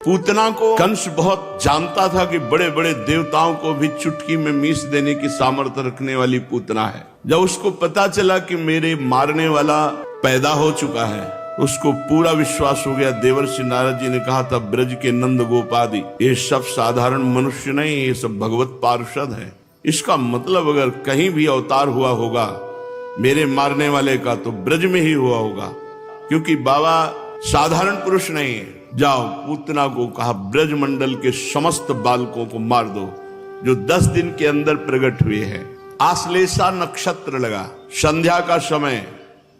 पूतना को कंस बहुत जानता था कि बड़े बड़े देवताओं को भी चुटकी में मीस देने की सामर्थ्य रखने वाली पूतना है। जब उसको पता चला कि मेरे मारने वाला पैदा हो चुका है, उसको पूरा विश्वास हो गया। देवर्षि नारद जी ने कहा था, ब्रज के नंद गोपादि ये सब साधारण मनुष्य नहीं, ये सब भगवत पार्षद है। इसका मतलब अगर कहीं भी अवतार हुआ होगा मेरे मारने वाले का, तो ब्रज में ही हुआ होगा, क्योंकि बाबा साधारण पुरुष नहीं है। जाओ, पूतना को कहा ब्रज मंडल के समस्त बालकों को मार दो जो 10 दिन के अंदर प्रकट हुए हैं। आश्लेषा नक्षत्र लगा, संध्या का समय,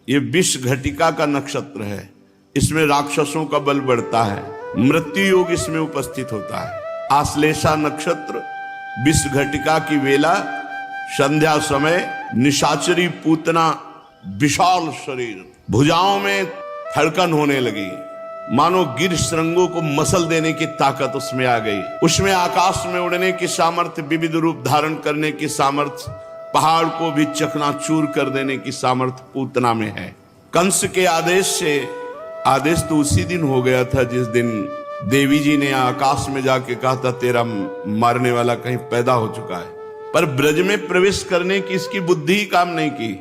ये विष घटिका का नक्षत्र है। इसमें राक्षसों का बल बढ़ता है, मृत्यु योग इसमें उपस्थित होता है। आश्लेषा नक्षत्र, विष घटिका की वेला, संध्या समय, निशाचरी पूतना, विशाल शरीर, भुजाओं में धड़कन होने लगी, मानो गिर श्रृंगों को मसल देने की ताकत उसमें आ गई। उसमें आकाश में उड़ने की सामर्थ्य, विविध रूप धारण करने की सामर्थ्य, पहाड़ को भी चकनाचूर कर देने की सामर्थ्य पूतना में है। कंस के आदेश से, आदेश तो उसी दिन हो गया था जिस दिन देवी जी ने आकाश में जाके कहा था तेरा मारने वाला कहीं पैदा हो चुका है। पर ब्रज में प्रवेश करने की इसकी बुद्धि ही काम नहीं की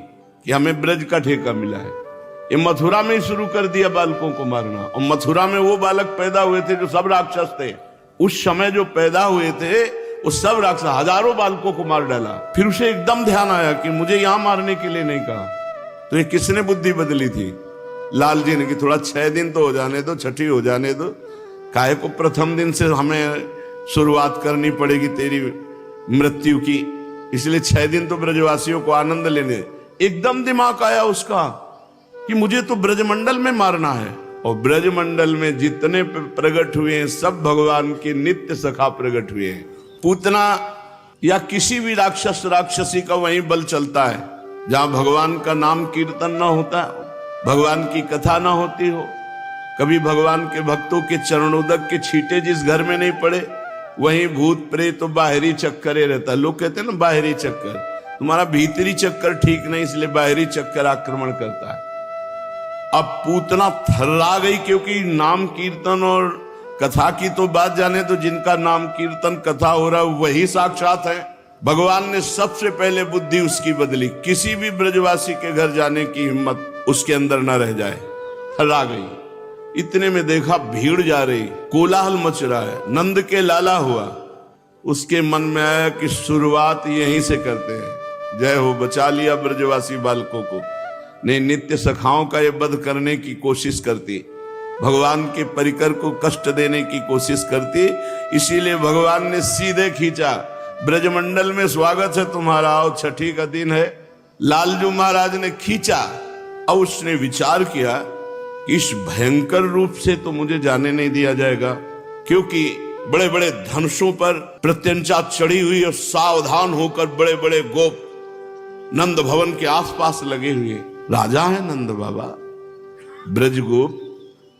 कि हमें ब्रज का ठेका मिला है। ये मथुरा में ही शुरू कर दिया बालकों को मारना, और मथुरा में वो बालक पैदा हुए थे जो सब राक्षस थे। उस समय जो पैदा हुए थे वो सब राक्षस, हजारों बालकों को मार डाला। फिर उसे एकदम ध्यान आया कि मुझे यहां मारने के लिए नहीं कहा। तो ये किसने बुद्धि बदली थी? लाल जी ने कि थोड़ा 6 दिन तो हो जाने दो, छठी हो जाने दो, काहे को प्रथम दिन से हमें शुरुआत करनी पड़ेगी तेरी मृत्यु की, इसलिए 6 दिन तो ब्रजवासियों को आनंद लेने। एकदम दिमाग आया उसका कि मुझे तो ब्रजमंडल में मारना है, और ब्रजमंडल में जितने प्रकट हुए हैं सब भगवान के नित्य सखा प्रकट हुए हैं। पूतना या किसी भी राक्षस राक्षसी का वही बल चलता है जहां भगवान का नाम कीर्तन ना होता, भगवान की कथा ना होती हो, कभी भगवान के भक्तों के चरणोदक के छींटे जिस घर में नहीं पड़े, वहीं भूत प्रेत तो बाहरी चक्कर रहता है। लोग कहते हैं ना बाहरी चक्कर, तुम्हारा भीतरी चक्कर ठीक नहीं, इसलिए बाहरी चक्कर आक्रमण करता है। अब पूतना थर्रा गई, क्योंकि नाम कीर्तन और कथा की तो बात जाने, तो जिनका नाम कीर्तन कथा हो रहा है वही साक्षात है। भगवान ने सबसे पहले बुद्धि उसकी बदली, किसी भी ब्रजवासी के घर जाने की हिम्मत उसके अंदर न रह जाए। थर्रा गई। इतने में देखा भीड़ जा रही, कोलाहल मच रहा है, नंद के लाला हुआ। उसके मन में आया कि शुरुआत यहीं से करते हैं। जय हो, बचा लिया ब्रजवासी बालकों को। ने नित्य सखाओं का ये वध करने की कोशिश करती, भगवान के परिकर को कष्ट देने की कोशिश करती, इसीलिए भगवान ने सीधे खींचा, ब्रजमंडल में स्वागत है तुम्हारा, आओ, छठी का दिन है। लालजू महाराज ने खींचा। अब उसने विचार किया कि इस भयंकर रूप से तो मुझे जाने नहीं दिया जाएगा, क्योंकि बड़े बड़े धनुषों पर प्रत्यंचा चढ़ी हुई और सावधान होकर बड़े बड़े गोप नंद भवन के आसपास लगे हुए। राजा है नंद बाबा, ब्रज गोप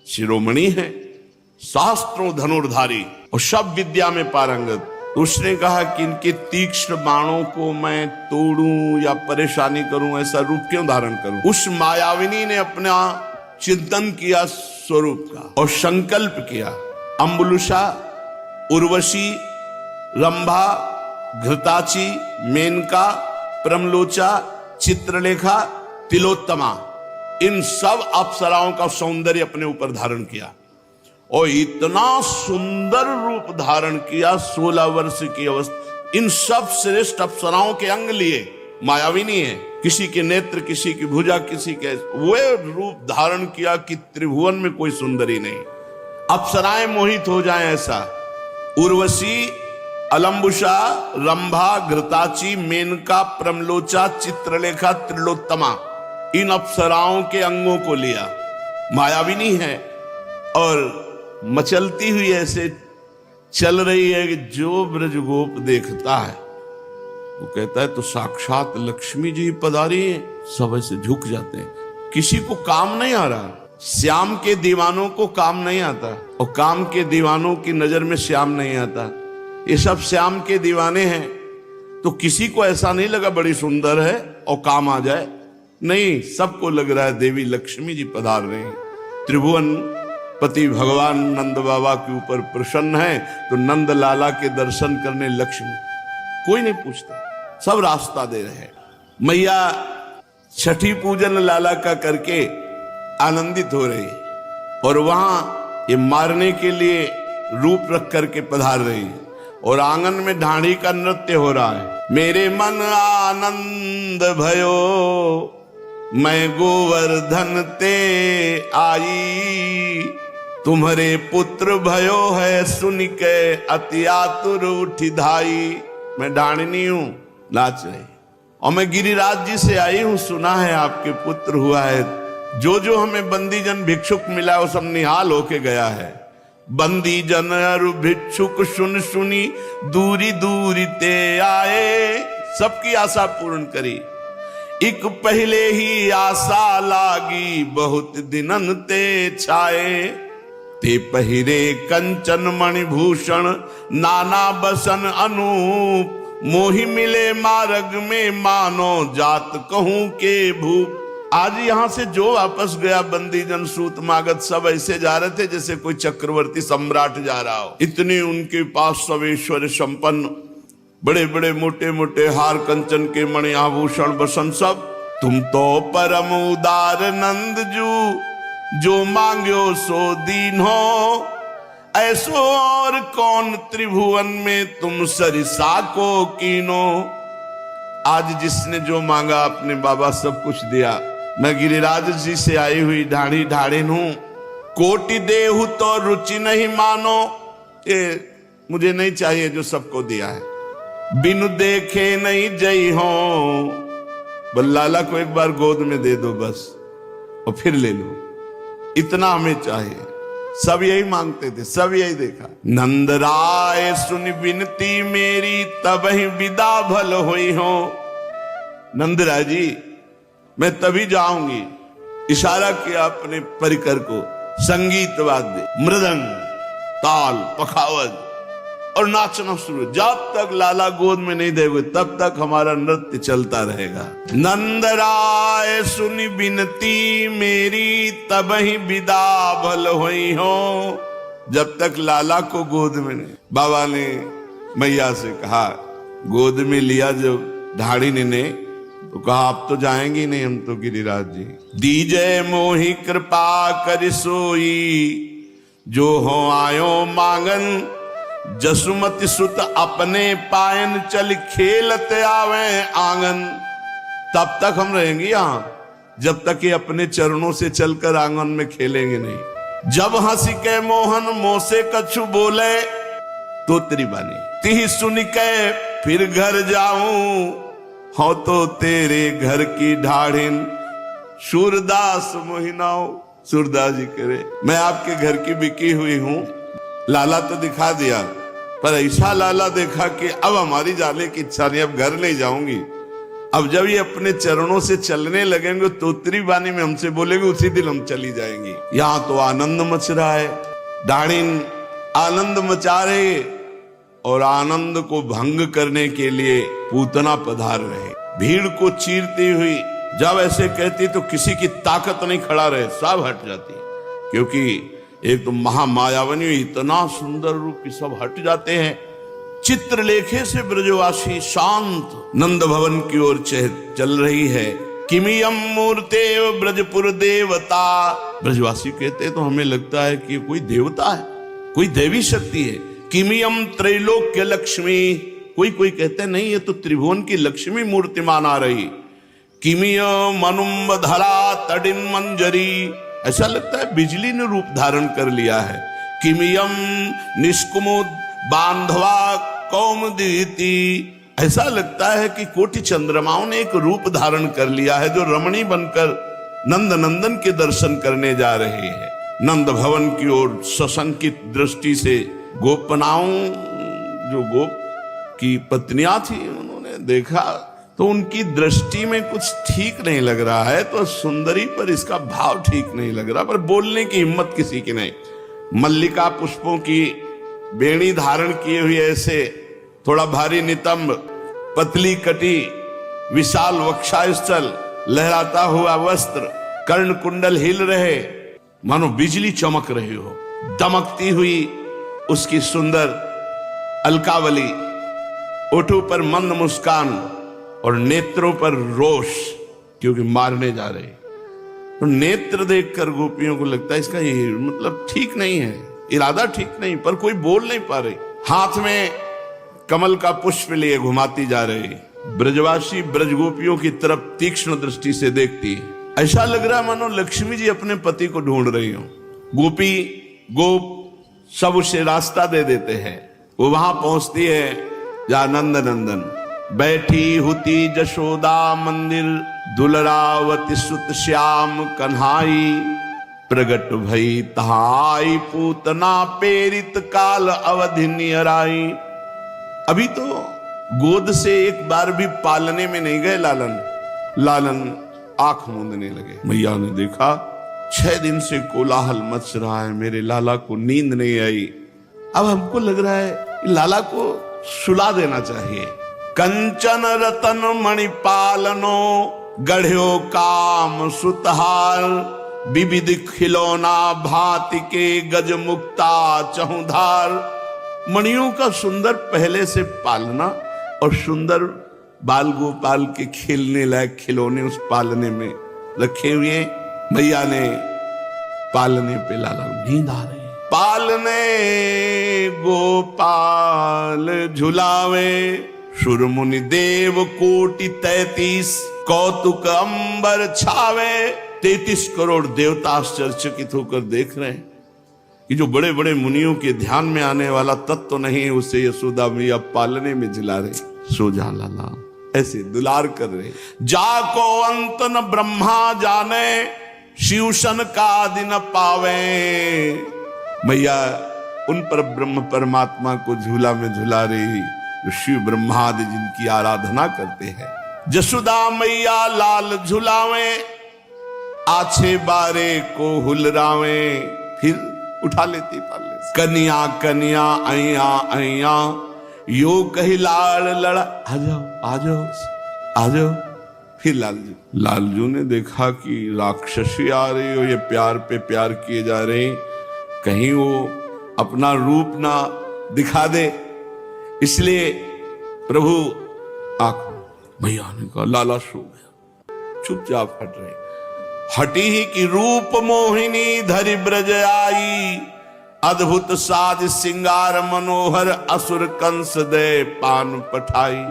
शिरोमणि है, शास्त्रों धनुर्धारी और सब विद्या में पारंगत। उसने कहा कि इनके तीक्ष्ण बाणों को मैं तोड़ूं या परेशानी करूं, ऐसा रूप क्यों धारण करूं? उस मायाविनी ने अपना चिंतन किया स्वरूप का और संकल्प किया। अम्बुलुषा, उर्वशी, रंभा, घृताची, मेनका, प्रमलोचा, चित्रलेखा, तिलोत्तमा, इन सब अप्सराओं का सौंदर्य अपने ऊपर धारण किया, और इतना सुंदर रूप धारण किया। 16 वर्ष की अवस्था, इन सब श्रेष्ठ अप्सराओं के अंग लिए। मायाविनी है, किसी के नेत्र, किसी की भुजा, किसी के वो रूप धारण किया कि त्रिभुवन में कोई सुंदरी नहीं, अप्सराएं मोहित हो जाएं ऐसा। उर्वशी, अलम्बुषा, रंभा, घृताची, मेनका, प्रमलोचा, चित्रलेखा, त्रिलोत्तमा, इन अप्सराओं के अंगों को लिया। मायाविनी है और मचलती हुई ऐसे चल रही है कि जो ब्रजगोप देखता है वो कहता है तो साक्षात लक्ष्मी जी पधारी हैं। सब ऐसे झुक जाते हैं, किसी को काम नहीं आ रहा। श्याम के दीवानों को काम नहीं आता, और काम के दीवानों की नजर में श्याम नहीं आता। ये सब श्याम के दीवाने हैं, तो किसी को ऐसा नहीं लगा बड़ी सुंदर है और काम आ जाए, नहीं, सबको लग रहा है देवी लक्ष्मी जी पधार रहे हैं। त्रिभुवन पति भगवान नंद बाबा के ऊपर प्रसन्न है, तो नंद लाला के दर्शन करने लक्ष्मी, कोई नहीं पूछता, सब रास्ता दे रहे हैं। मैया छठी पूजन लाला का करके आनंदित हो रही, और वहां ये मारने के लिए रूप रख करके पधार रही है, और आंगन में ढाणी का नृत्य हो रहा है। मेरे मन आनंद भयो, मैं गोवर्धन ते आई, तुम्हारे पुत्र भयो है सुन के अति आतुर उठी धाई। मैं ढाणनी हूं, नाच रही, और मैं गिरिराज जी से आई हूं, सुना है आपके पुत्र हुआ है। जो जो हमें बंदी जन भिक्षुक मिला वो सब निहाल होके गया है। बंदी जन अरु भिक्षुक सुन सुनी, दूरी दूरी ते आए, सबकी आशा पूर्ण करी। एक पहले ही आशा लागी, बहुत दिनन ते छाए, ते पहिरे कंचन मणिभूषण, नाना बसन अनूप, मोहि मिले मार्ग में मानो जात कहूं के भूप। आज यहां से जो वापस गया बंदी जन सूत मागत सब ऐसे जा रहे थे जैसे कोई चक्रवर्ती सम्राट जा रहा हो। इतने उनके पास सब ऐश्वर्य संपन्न, बड़े बड़े मोटे मोटे हार कंचन के मणि आभूषण बसन सब। तुम तो परम उदार नंद जू, जो मांग्यो सो दीन हो, ऐसो और कौन त्रिभुवन में तुम सरिसा को कीनो। आज जिसने जो मांगा अपने बाबा सब कुछ दिया। मैं गिरिराज जी से आई हुई ढाढ़ी ढाढ़िन हूं, कोटि देहु तो रुचि नहीं मानो, ये मुझे नहीं चाहिए जो सबको दिया है। बिनु देखे नहीं जई हो, बल लाला को एक बार गोद में दे दो बस, और फिर ले लो, इतना हमें चाहिए। सब यही मांगते थे, सब यही देखा। नंद राय सुन विनती मेरी, तब ही विदा भल हुई हो। नंद राय जी, मैं तभी जाऊंगी। इशारा किया अपने परिकर को, संगीत वाद्य, मृदंग, ताल, पखावज, और नाचना शुरू। जब तक लाला गोद में नहीं देंगे तब तक हमारा नृत्य चलता रहेगा। नंद राय सुनी बिनती मेरी, तब ही विदा भल हुई हो। जब तक लाला को गोद में नहीं, बाबा ने मैया से कहा, गोद में लिया जब ढाढ़िन ने, तो कहा आप तो जाएंगी नहीं, हम तो गिरिराज जी। दीजय मोहि कृपा कर सोई, जो हो आयो मांगन, जसुमति सुत अपने पायन, चल खेलत आवे आंगन। तब तक हम रहेंगे यहां जब तक ये अपने चरणों से चलकर आंगन में खेलेंगे नहीं। जब हंसी के मोहन मुंह से कछु बोले, तो तेरी बानी तिही सुन के फिर घर जाऊं, हो तो तेरे घर की ढाढ़िन, सूरदास मोहिनाओ। सूरदास जी करे, मैं आपके घर की बिकी हुई हूं। लाला तो दिखा दिया, पर ऐसा लाला देखा कि अब हमारी जाने की इच्छा नहीं, अब घर नहीं जाऊंगी। अब जब ये अपने चरणों से चलने लगेंगे तो उत्तरी बानी में हमसे बोलेंगे, उसी दिन हम चली जाएंगी। यहां तो आनंद मच रहा है, ढाढ़िन आनंद मचा रहे, और आनंद को भंग करने के लिए पूतना पधार रहे। भीड़ को चीरती हुई जब ऐसे कहती तो किसी की ताकत नहीं खड़ा रहे, सब हट जाती, क्योंकि एक तो महामायावनी, इतना सुंदर रूप की सब हट जाते हैं। चित्रलेखे से ब्रजवासी शांत नंद भवन की ओर चल रही है। किमियम मूर्ते ब्रजपुर देवता। ब्रजवासी कहते तो हमें लगता है कि कोई देवता है, कोई देवी शक्ति है। किमियम त्रैलोक्य लक्ष्मी। कोई कोई कहते नहीं, ये तो त्रिभुवन की लक्ष्मी मूर्तिमान आ रही। किमियम मनुम्ब धरा तडिन मंजरी। ऐसा लगता है बिजली ने रूप धारण कर लिया है। किमियम निष्कुमुद बांधवा कौमुदीति। ऐसा लगता है कि कोटि चंद्रमाओं ने एक रूप धारण कर लिया है, जो रमणी बनकर नंद नंदन के दर्शन करने जा रहे हैं। नंद भवन की ओर सशंकित दृष्टि से गोपनाओं, जो गोप की पत्नियां थी, उन्होंने देखा तो उनकी दृष्टि में कुछ ठीक नहीं लग रहा है। तो सुंदरी पर इसका भाव ठीक नहीं लग रहा, पर बोलने की हिम्मत किसी की नहीं। मल्लिका पुष्पों की बेणी धारण किए हुए, ऐसे थोड़ा भारी नितंब, पतली कटी, विशाल वक्षास्थल, लहराता हुआ वस्त्र, कर्ण कुंडल हिल रहे, मानो बिजली चमक रही हो, दमकती हुई उसकी सुंदर अलकावली, ओठों पर मंद मुस्कान और नेत्रों पर रोष, क्योंकि मारने जा रहे। तो नेत्र देखकर गोपियों को लगता है इसका ये मतलब ठीक नहीं है, इरादा ठीक नहीं, पर कोई बोल नहीं पा रहे। हाथ में कमल का पुष्प लिए घुमाती जा रही, ब्रजवासी ब्रजगोपियों की तरफ तीक्ष्ण दृष्टि से देखती। ऐसा लग रहा मानो लक्ष्मी जी अपने पति को ढूंढ रही हो। गोपी गोप सब उसे रास्ता दे देते हैं। वो वहां पहुंचती है जहां नंद नंदन बैठी हुती जशोदा मंदिर, दुलरावती सुत श्याम कन्हाई, प्रगट भई तहाई पूतना पेरित काल अवधि नियराई। अभी तो गोद से एक बार भी पालने में नहीं गए लालन आंख मूंदने लगे। मैया ने देखा 6 दिन से कोलाहल मच रहा है, मेरे लाला को नींद नहीं आई। अब हमको लग रहा है लाला को सुला देना चाहिए। कंचन रतन मणि पालनो, गढ़्यो काम सुतहार, विविध खिलौना भांति के गज मुक्ता चहुधार। मणियों का सुंदर पहले से पालना और सुंदर बाल गोपाल के खेलने लायक खिलौने उस पालने में रखे हुए। मैया ने पालने पे लाला नींद आ रही। पालने गोपाल झुलावे, सुर मुनि देव कोटि 33, कौतुक अंबर छावे। 33 करोड़ देवता आश्चर्यचकित होकर देख रहे हैं कि जो बड़े बड़े मुनियों के ध्यान में आने वाला तत्व नहीं है, उसे यशोदा मैया पालने में झुला रहे। सो जा लाला, ऐसे दुलार कर रहे। जाको अंत न ब्रह्मा जाने, शिवसन का दिन पावे। मैया उन पर ब्रह्म परमात्मा को झूला में झुला रही जो शिव ब्रह्मादि जिनकी आराधना करते हैं। जसोदा मैया लाल झुलावे, आछे बारे को हुलरावे। फिर उठा लेती पाले। कन्या कन्या अया अया, यो कही लाल लड़ा, आ जाओ आ जाओ आ जाओ। फिर लालजू ने देखा कि राक्षसी आ रही हो, ये प्यार पे प्यार किए जा रहे, कहीं वो अपना रूप ना दिखा दे, इसलिए प्रभु आंख। भैया ने कहा लाला सो गया, चुपचाप हट रहे। हटी ही की रूप मोहिनी धरि ब्रज आई, अद्भुत साज सिंगार मनोहर, असुर कंस दे पान पठाई।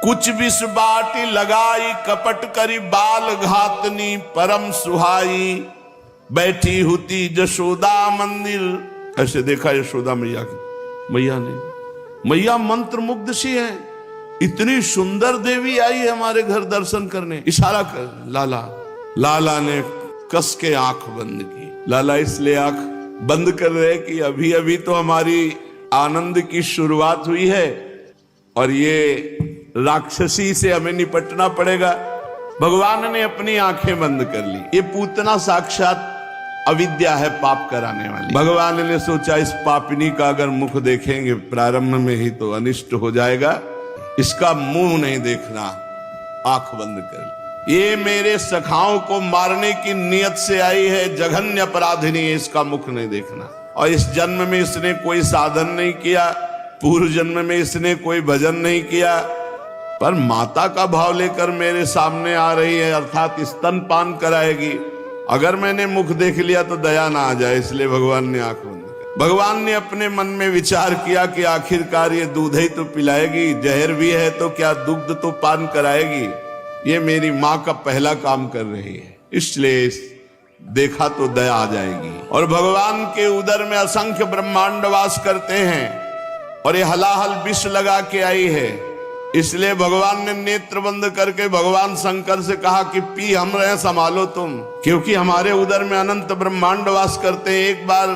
कुछ विष बाटी लगाई, कपट करी बाल घातनी परम सुहाई। बैठी हुती जशोदा मंदिर। ऐसे देखा यशोदा मैया की। मैया मंत्र मुग्ध सी है, इतनी सुंदर देवी आई है हमारे घर दर्शन करने। इशारा कर लाला ने कस के आंख बंद की। लाला इसलिए आंख बंद कर रहे कि अभी अभी तो हमारी आनंद की शुरुआत हुई है और ये राक्षसी से हमें निपटना पड़ेगा। भगवान ने अपनी आंखें बंद कर ली। ये पूतना साक्षात अविद्या है, पाप कराने वाली। भगवान ने सोचा इस पापिनी का अगर मुख देखेंगे प्रारंभ में ही तो अनिष्ट हो जाएगा, इसका मुंह नहीं देखना। आंख बंद कर ली। ये मेरे सखाओं को मारने की नियत से आई है, जघन्य अपराधिनी है, इसका मुख नहीं देखना। और इस जन्म में इसने कोई साधन नहीं किया, पूर्व जन्म में इसने कोई भजन नहीं किया, पर माता का भाव लेकर मेरे सामने आ रही है, अर्थात स्तनपान कराएगी। अगर मैंने मुख देख लिया तो दया ना आ जाए, इसलिए भगवान ने आंख बंद कर। भगवान ने अपने मन में विचार किया कि आखिरकार ये दूध ही तो पिलाएगी, जहर भी है तो क्या दुग्ध तो पान कराएगी। ये मेरी माँ का पहला काम कर रही है, इसलिए देखा तो दया आ जाएगी। और भगवान के उदर में असंख्य ब्रह्मांड वास करते हैं और ये हलाहल विष लगा के आई है, इसलिए भगवान ने नेत्र बंद करके भगवान शंकर से कहा कि पी हम रहे, संभालो तुम, क्योंकि हमारे उदर में अनंत ब्रह्मांड वास करते हैं। एक बार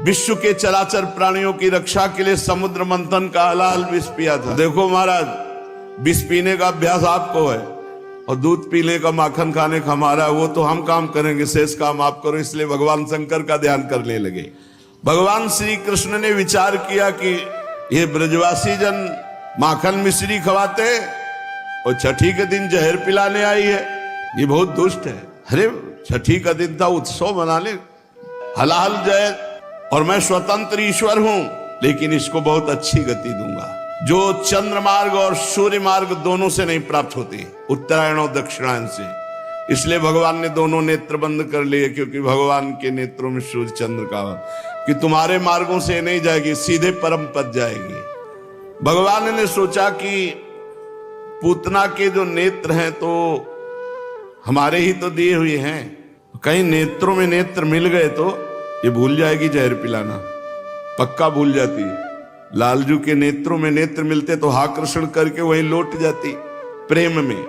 विश्व के चराचर प्राणियों की रक्षा के लिए समुद्र मंथन का हलाहल विष पिया था। देखो महाराज, विष पीने का अभ्यास आपको है और दूध पीने का, माखन खाने का हमारा, वो तो हम काम करेंगे, शेष काम आप करो। इसलिए भगवान शंकर का ध्यान करने लगे। भगवान श्री कृष्ण ने विचार किया कि ये ब्रजवासी जन माखन मिश्री खवाते और छठी के दिन जहर पिलाने आई है, ये बहुत दुष्ट है। अरे छठी का दिन था, उत्सव मना ले, हलाहल जय, और मैं स्वतंत्र ईश्वर हूं, लेकिन इसको बहुत अच्छी गति दूंगा जो चंद्र मार्ग और सूर्य मार्ग दोनों से नहीं प्राप्त होती, उत्तरायण और दक्षिणायन से। इसलिए भगवान ने दोनों नेत्र बंद कर लिए, क्योंकि भगवान के नेत्रों में सूर्य चंद्र का, कि तुम्हारे मार्गों से नहीं जाएगी, सीधे परम पद जाएगी। भगवान ने सोचा कि पूतना के जो नेत्र हैं तो हमारे ही तो दिए हुए हैं, कहीं नेत्रों में नेत्र मिल गए तो ये भूल जाएगी जहर पिलाना, पक्का भूल जाती। लालजू के नेत्रों में नेत्र मिलते तो आकर्षण करके वहीं लौट जाती प्रेम में।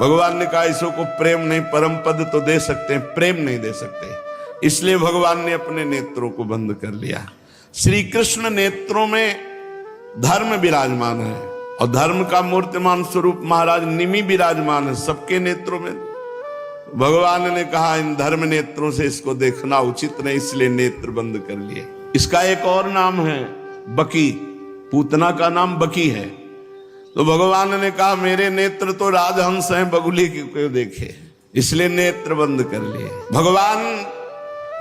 भगवान ने कहा इसो को प्रेम नहीं, परम पद तो दे सकते हैं, प्रेम नहीं दे सकते। इसलिए भगवान ने अपने नेत्रों को बंद कर लिया। श्री कृष्ण नेत्रों में धर्म विराजमान है, और धर्म का मूर्तिमान स्वरूप महाराज निमि विराजमान है सबके नेत्रों में। भगवान ने कहा इन धर्म नेत्रों से इसको देखना उचित नहीं, इसलिए नेत्र बंद कर लिए। इसका एक और नाम है बकी, पूतना का नाम बकी है। तो भगवान ने कहा मेरे नेत्र तो राजहंस हैं, बगुली क्यों देखे, इसलिए नेत्र बंद कर लिए। भगवान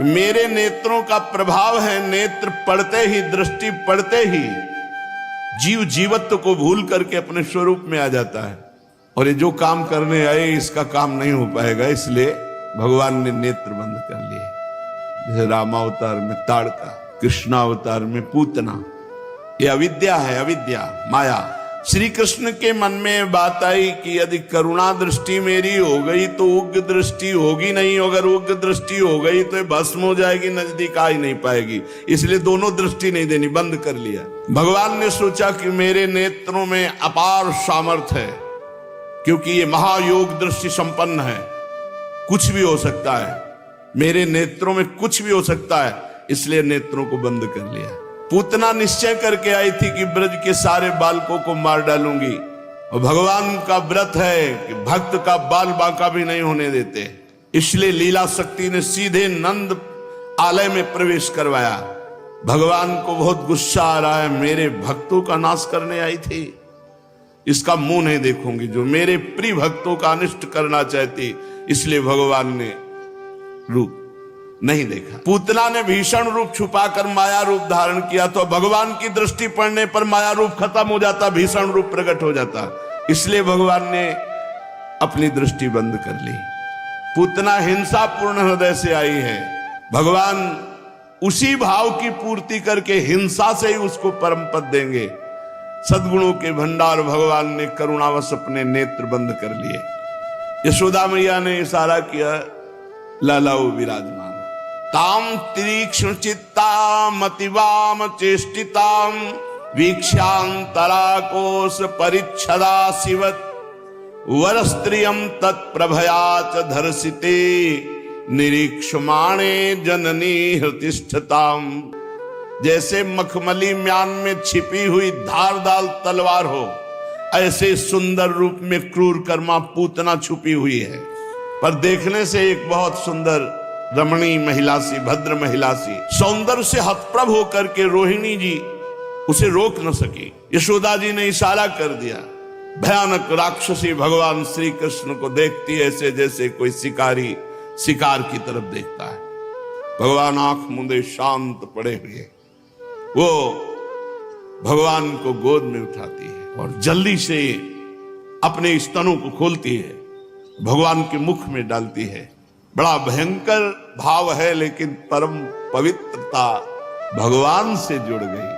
मेरे नेत्रों का प्रभाव है, नेत्र पड़ते ही, दृष्टि पड़ते ही जीव जीवत्व को भूल करके अपने स्वरूप में आ जाता है, और ये जो काम करने आए इसका काम नहीं हो पाएगा, इसलिए भगवान ने नेत्र बंद कर लिए। जैसे रामावतार में ताड़का, कृष्णावतार में पूतना, ये अविद्या है, अविद्या माया। श्री कृष्ण के मन में बात आई कि यदि करुणा दृष्टि मेरी हो गई तो उग्र दृष्टि होगी नहीं, अगर उग्र दृष्टि हो गई तो भस्म हो जाएगी, नजदीक आ ही नहीं पाएगी, इसलिए दोनों दृष्टि नहीं देनी, बंद कर लिया। भगवान ने सोचा कि मेरे नेत्रों में अपार सामर्थ्य है, क्योंकि ये महायोग दृष्टि संपन्न है, कुछ भी हो सकता है, मेरे नेत्रों में कुछ भी हो सकता है, इसलिए नेत्रों को बंद कर लिया। पूतना निश्चय करके आई थी कि ब्रज के सारे बालकों को मार डालूंगी, और भगवान का व्रत है कि भक्त का बाल बांका भी नहीं होने देते, इसलिए लीला शक्ति ने सीधे नंद आलय में प्रवेश करवाया। भगवान को बहुत गुस्सा आ रहा है, मेरे भक्तों का नाश करने आई थी, इसका मुंह नहीं देखूंगी, जो मेरे प्रिय भक्तों का अनिष्ट करना चाहती, इसलिए भगवान ने रूप नहीं देखा। पूतना ने भीषण रूप छुपाकर माया रूप धारण किया, तो भगवान की दृष्टि पड़ने पर माया रूप खत्म हो जाता, भीषण रूप प्रकट हो जाता, इसलिए भगवान ने अपनी दृष्टि बंद कर ली। पूतना हिंसा पूर्ण हृदय से आई है, भगवान उसी भाव की पूर्ति करके हिंसा से ही उसको परम पद देंगे। सद्गुणों के भंडार भगवान ने करुणावश अपने नेत्र बंद कर लिए। यशोदा मैया ने इशारा किया, लालाओ विराजमान, ताम तीक्ष्ण चित्ताम अतिवाम चेष्टिताम वीक्षांतरा कोश परिच्छदा शिवत वरस्त्रियम तत्प्रभया च धर्षिते निरीक्षमाणे जननी हृतिष्ठताम। जैसे मखमली म्यान में छिपी हुई धारदार तलवार हो, ऐसे सुंदर रूप में क्रूर कर्मा पूतना छुपी हुई है, पर देखने से एक बहुत सुंदर रमणी महिला सी, भद्र महिला सी, सौंदर्य से हतप्रभ होकर के रोहिणी जी उसे रोक न सकी। यशोदा जी ने इशारा कर दिया। भयानक राक्षसी भगवान श्री कृष्ण को देखती है ऐसे जैसे कोई शिकारी शिकार की तरफ देखता है। भगवान आंख मूंदे शांत पड़े हुए वो भगवान को गोद में उठाती है और जल्दी से अपने स्तनों को खोलती है, भगवान के मुख में डालती है। बड़ा भयंकर भाव है, लेकिन परम पवित्रता भगवान से जुड़ गई।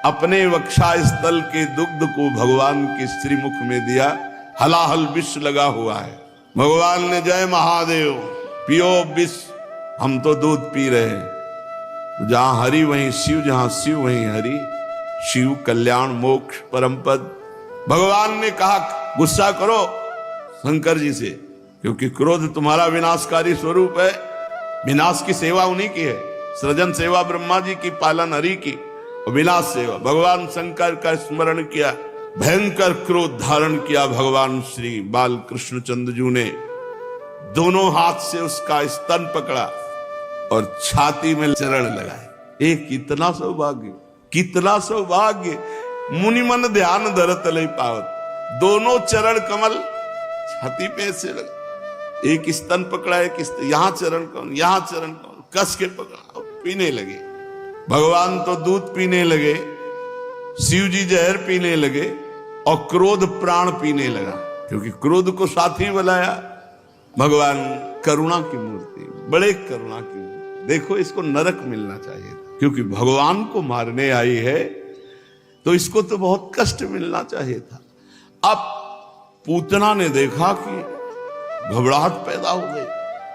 अपने वक्षा स्थल के दुग्ध को भगवान के श्रीमुख में दिया, हलाहल विष लगा हुआ है। भगवान ने जय महादेव, पियो विष, हम तो दूध पी रहे हैं। जहां हरि वहीं शिव, जहां शिव वहीं हरि, शिव कल्याण मोक्ष परम पद। भगवान ने कहा गुस्सा करो शंकर जी से, क्योंकि क्रोध तुम्हारा विनाशकारी स्वरूप है। विनाश की सेवा उन्हीं की है, सृजन सेवा ब्रह्मा जी की, पालन हरि की, और विनाश सेवा भगवान शंकर का स्मरण किया। भयंकर क्रोध धारण किया भगवान श्री बाल कृष्ण चंद्रजू ने, दोनों हाथ से उसका स्तन पकड़ा और छाती में चरण लगाए। एक कितना सौभाग्य, कितना सौभाग्य, मुनि मन ध्यान धरत लई पावत। दोनों चरण कमल छाती पे से लगा, एक स्तन पकड़ा, एक यहाँ चरण कौन, यहाँ चरण कौन, कस के पकड़ा, पीने लगे। भगवान तो दूध पीने लगे, शिव जी जहर पीने लगे और क्रोध प्राण पीने लगा, क्योंकि क्रोध को साथी बनाया। भगवान करुणा की मूर्ति, बड़े करुणा की मूर्ति। देखो इसको नरक मिलना चाहिए था, क्योंकि भगवान को मारने आई है तो इसको तो बहुत कष्ट मिलना चाहिए था। अब पूतना ने देखा कि घबराहट पैदा हो गई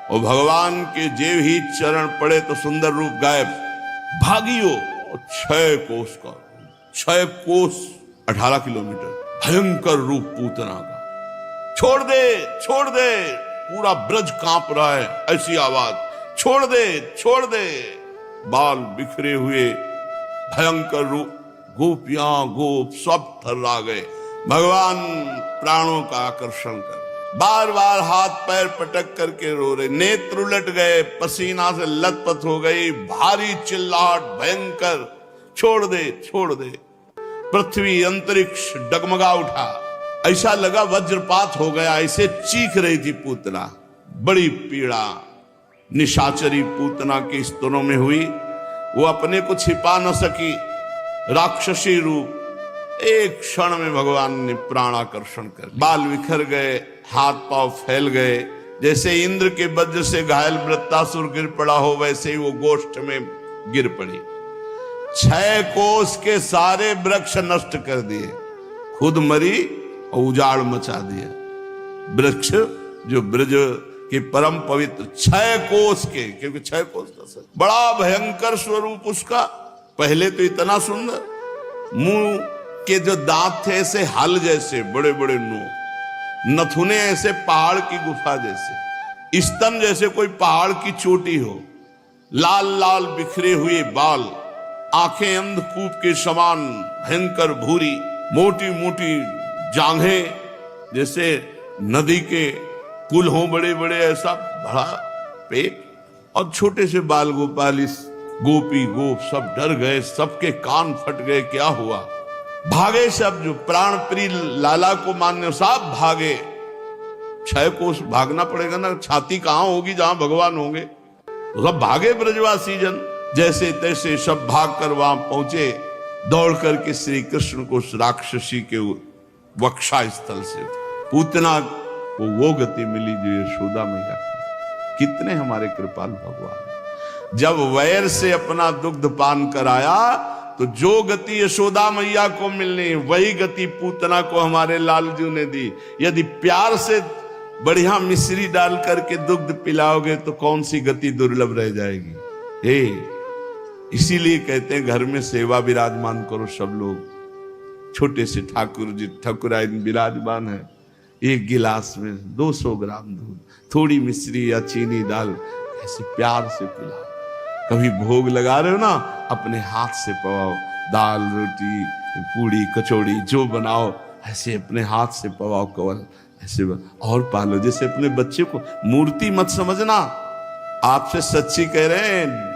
और भगवान के जेव ही चरण पड़े तो सुंदर रूप गायब। भागियो 6 कोस का, 6 कोस 18 किलोमीटर भयंकर रूप पूतना का। छोड़ दे, छोड़ दे, पूरा ब्रज कांप रहा है, ऐसी आवाज, छोड़ दे, छोड़ दे। बाल बिखरे हुए भयंकर रूप, गोपियां गोप सब थर्रा गए। भगवान प्राणों का आकर्षण कर बार बार हाथ पैर पटक करके रो रहे, नेत्र उलट गए, पसीना से लथपथ हो गई, भारी चिल्लाहट भयंकर, छोड़ दे, छोड़ दे। पृथ्वी अंतरिक्ष डगमगा उठा, ऐसा लगा वज्रपात हो गया, ऐसे चीख रही थी पूतना। बड़ी पीड़ा निशाचरी पूतना के स्तनों में हुई, वो अपने को छिपा न सकी, राक्षसी रूप। एक क्षण में भगवान ने प्राणाकर्षण कर, बाल बिखर गए, हाथ पांव फैल गए, जैसे इंद्र के वज्र से घायल वृत्तासुर गिर पड़ा हो, वैसे ही वो गोष्ठ में गिर पड़ी। 6 कोस के सारे वृक्ष नष्ट कर दिए, खुद मरी और उजाड़ मचा दिया। वृक्ष जो ब्रज के परम पवित्र 6 कोस के, क्योंकि 6 कोस का बड़ा भयंकर स्वरूप उसका। पहले तो इतना सुंदर, मुंह के जो दांत थे ऐसे हल जैसे बड़े बड़े नो, नथुने ऐसे पहाड़ की गुफा जैसे, स्तन जैसे कोई पहाड़ की चोटी हो, लाल लाल बिखरे हुए बाल, आंखें अंधकूप के समान भयंकर भूरी, मोटी मोटी जांघें जैसे नदी के पुल हो बड़े बड़े, ऐसा बड़ा पेट और छोटे से बाल। गोपाल गोपी गोप सब डर गए, सबके कान फट गए, क्या हुआ? भागे सब, जो प्राण प्रिय लाला को मानने सब भागे। 6 कोस भागना पड़ेगा ना, छाती कहां होगी जहां भगवान होंगे, तो सब भागे ब्रजवासी जन। जैसे तैसे सब भाग कर वहां पहुंचे, दौड़ करके श्री कृष्ण को राक्षसी के वक्षा स्थल से पूतना को वो गति मिली जो यशोदा मैया की। कितने हमारे कृपालु भगवान। जब वैर से अपना दुग्ध पान कराया तो जो गति यशोदा मैया को मिलनी, वही गति पूतना को हमारे लालजू ने दी। यदि प्यार से बढ़िया मिश्री डाल करके दुग्ध पिलाओगे तो कौन सी गति दुर्लभ रह जाएगी। हे, इसीलिए कहते हैं घर में सेवा विराजमान करो सब लोग। छोटे से ठाकुर जी ठाकुराइन विराजमान है, एक गिलास में 200 ग्राम दूध, थोड़ी मिश्री या चीनी डाल ऐसे प्यार से पिलाओ। कभी भोग लगा रहे हो ना, अपने हाथ से पवाओ, दाल रोटी पूड़ी कचौड़ी जो बनाओ ऐसे अपने हाथ से पवाओ, कवल ऐसे और पालो। जैसे अपने बच्चे को, मूर्ति मत समझना, आपसे सच्ची कह रहे हैं।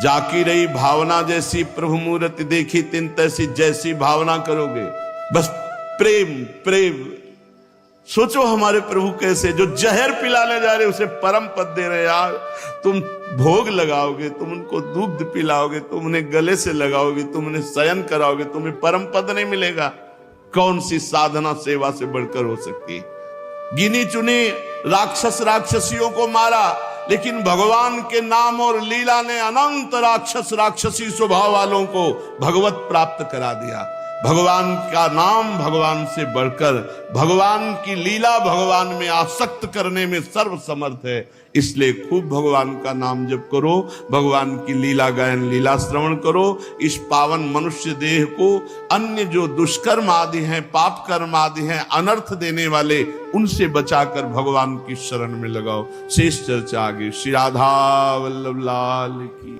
जाकी रही भावना जैसी प्रभु मूर्ति देखी तिन तैसी, जैसी भावना करोगे बस प्रेम प्रेम। सोचो हमारे प्रभु कैसे, जो जहर पिलाने जा रहे उसे परम पद दे रहे। यार तुम भोग लगाओगे, तुम उनको दूध पिलाओगे, तुम उन्हें गले से लगाओगे, तुम उन्हें शयन कराओगे, तुम्हें परम पद नहीं मिलेगा। कौन सी साधना सेवा से बढ़कर हो सकती है? गिनी चुनी राक्षस राक्षसियों को मारा, लेकिन भगवान के नाम और लीला ने अनंत राक्षस राक्षसी स्वभाव वालों को भगवत प्राप्त करा दिया। भगवान का नाम भगवान से बढ़कर, भगवान की लीला भगवान में आसक्त करने में सर्व समर्थ है। इसलिए खूब भगवान का नाम जप करो, भगवान की लीला गायन लीला श्रवण करो। इस पावन मनुष्य देह को अन्य जो दुष्कर्म आदि हैं, पाप कर्म आदि हैं, अनर्थ देने वाले, उनसे बचाकर भगवान की शरण में लगाओ। शेष चर्चा आगे। श्री राधा वल्लभ लाल की।